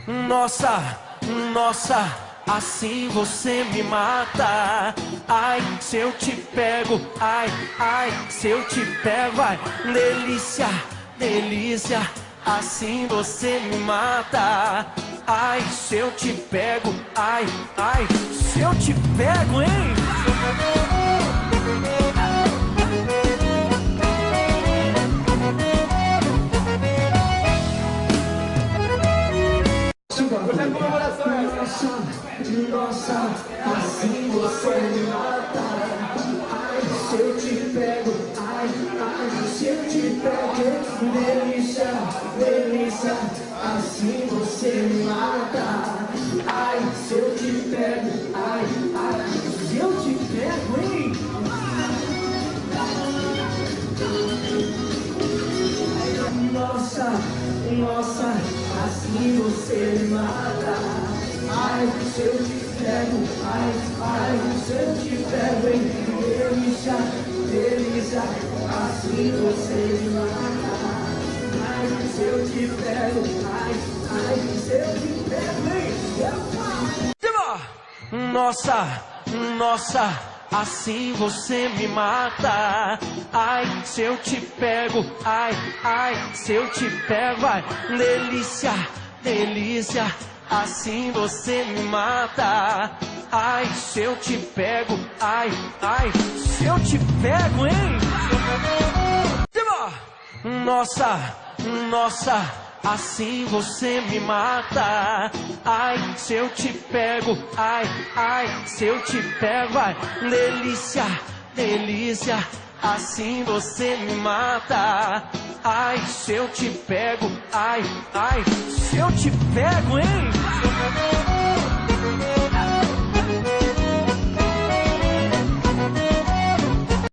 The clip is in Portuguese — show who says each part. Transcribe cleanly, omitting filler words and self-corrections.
Speaker 1: Nossa, nossa, assim você me mata. Ai, se eu te pego, ai, ai, se eu te pego, ai, delícia, delícia, assim você me mata. Ai, se eu te pego, ai, ai, se eu te pego, hein?
Speaker 2: Nossa, assim você me mata. Ai, se eu te pego, ai, ai, se eu te pego, delícia, delícia, assim você me mata. Ai, se eu te pego, ai, ai, se eu te pego, hein? Nossa, nossa, assim você me mata. Ai, se eu te pego, ai, ai, se eu te pego, hein? Delícia, delícia, assim você me mata. Ai, se eu te pego, ai, ai, se eu te pego, hein?
Speaker 1: Nossa, nossa, assim você me mata. Ai, se eu te pego, ai, ai, se eu te pego, ai, delícia, delícia, assim você me mata. Ai, se eu te pego, ai, ai, se eu te pego, hein? Nossa, nossa, assim você me mata. Ai, se eu te pego, ai, ai, se eu te pego, ai, delícia, delícia, assim você me mata. Ai, se eu te pego, ai, ai, se eu te pego, hein?